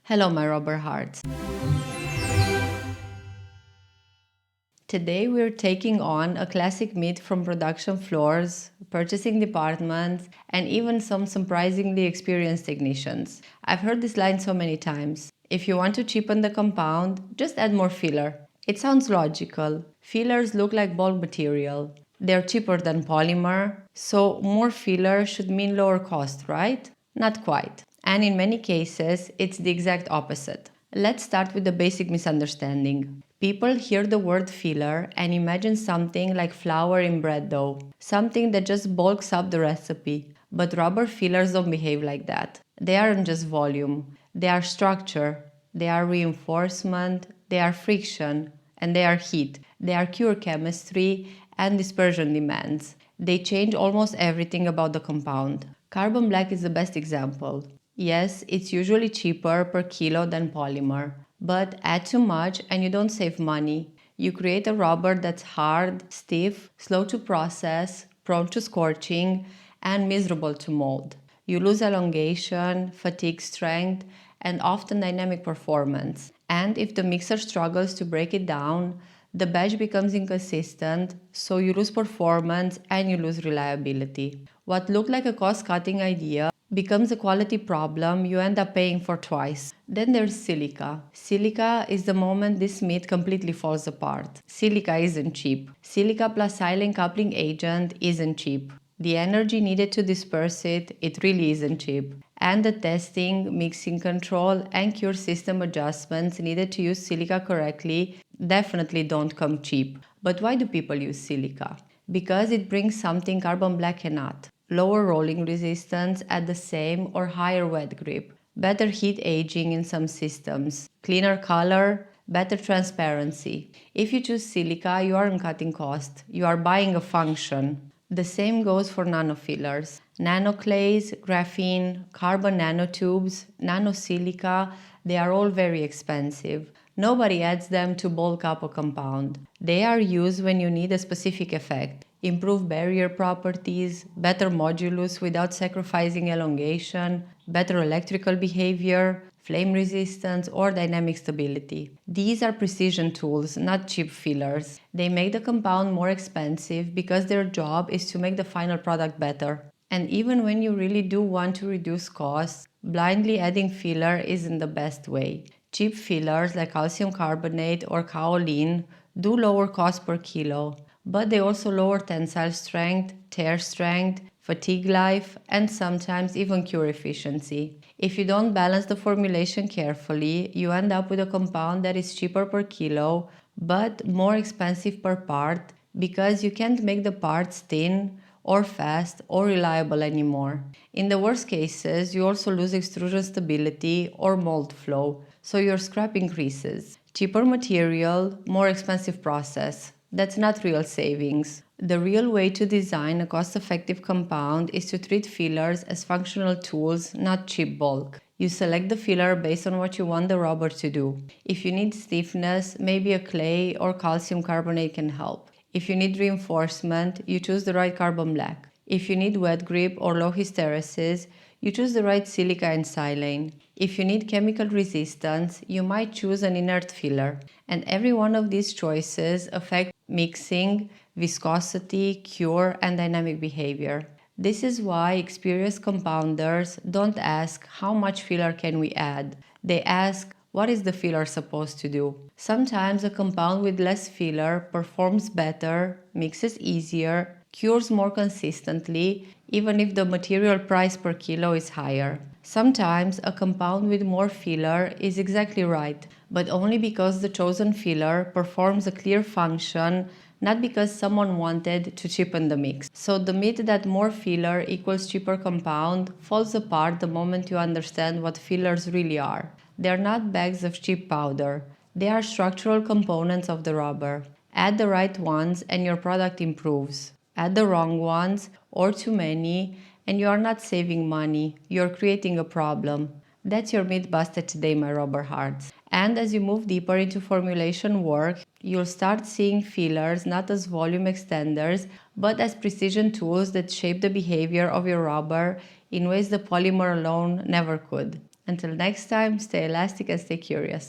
Hello my rubber hearts. Today we're taking on a classic myth from production floors, purchasing departments, and even some surprisingly experienced technicians. I've heard this line so many times. If you want to cheapen the compound, just add more filler. It sounds logical. Fillers look like bulk material. They're cheaper than polymer, so more filler should mean lower cost, right? Not quite. And in many cases, it's the exact opposite. Let's start with the basic misunderstanding. People hear the word filler and imagine something like flour in bread dough, something that just bulks up the recipe. But rubber fillers don't behave like that. They aren't just volume, they are structure, they are reinforcement, they are friction, and they are heat. They are pure chemistry and dispersion demands. They change almost everything about the compound. Carbon black is the best example. Yes, it's usually cheaper per kilo than polymer, but add too much and you don't save money. You create a rubber that's hard, stiff, slow to process, prone to scorching, and miserable to mold. You lose elongation, fatigue strength, and often dynamic performance. And if the mixer struggles to break it down, the batch becomes inconsistent, so you lose performance and you lose reliability. What looked like a cost-cutting idea becomes a quality problem you end up paying for twice. Then there's silica. Silica is the moment this myth completely falls apart. Silica isn't cheap. Silica plus silane coupling agent isn't cheap. The energy needed to disperse it really isn't cheap. And the testing, mixing control, and cure system adjustments needed to use silica correctly definitely don't come cheap. But why do people use silica? Because it brings something carbon black cannot. Lower rolling resistance at the same or higher wet grip, better heat aging in some systems, cleaner color, better transparency. If you choose silica, you aren't cutting cost, you are buying a function. The same goes for nano-fillers. Nanoclays, graphene, carbon nanotubes, nanosilica, they are all very expensive. Nobody adds them to bulk up a compound. They are used when you need a specific effect. Improve barrier properties, better modulus without sacrificing elongation, better electrical behavior, flame resistance, or dynamic stability. These are precision tools, not cheap fillers. They make the compound more expensive because their job is to make the final product better. And even when you really do want to reduce costs, blindly adding filler isn't the best way. Cheap fillers like calcium carbonate or kaolin do lower cost per kilo, but they also lower tensile strength, tear strength, fatigue life, and sometimes even cure efficiency. If you don't balance the formulation carefully, you end up with a compound that is cheaper per kilo, but more expensive per part because you can't make the parts thin or fast or reliable anymore. In the worst cases, you also lose extrusion stability or mold flow, so your scrap increases. Cheaper material, more expensive process. That's not real savings. The real way to design a cost-effective compound is to treat fillers as functional tools, not cheap bulk. You select the filler based on what you want the rubber to do. If you need stiffness, maybe a clay or calcium carbonate can help. If you need reinforcement, you choose the right carbon black. If you need wet grip or low hysteresis, you choose the right silica and silane. If you need chemical resistance, you might choose an inert filler. And every one of these choices affects mixing, viscosity, cure, and dynamic behavior. This is why experienced compounders don't ask how much filler can we add. They ask, what is the filler supposed to do? Sometimes a compound with less filler performs better, mixes easier, cures more consistently, even if the material price per kilo is higher. Sometimes a compound with more filler is exactly right, but only because the chosen filler performs a clear function, not because someone wanted to cheapen the mix. So the myth that more filler equals cheaper compound falls apart the moment you understand what fillers really are. They are not bags of cheap powder. They are structural components of the rubber. Add the right ones and your product improves. Add the wrong ones or too many and you are not saving money, you're creating a problem. That's your myth busted today, my rubber hearts. And as you move deeper into formulation work, you'll start seeing fillers not as volume extenders, but as precision tools that shape the behavior of your rubber in ways the polymer alone never could. Until next time, stay elastic and stay curious.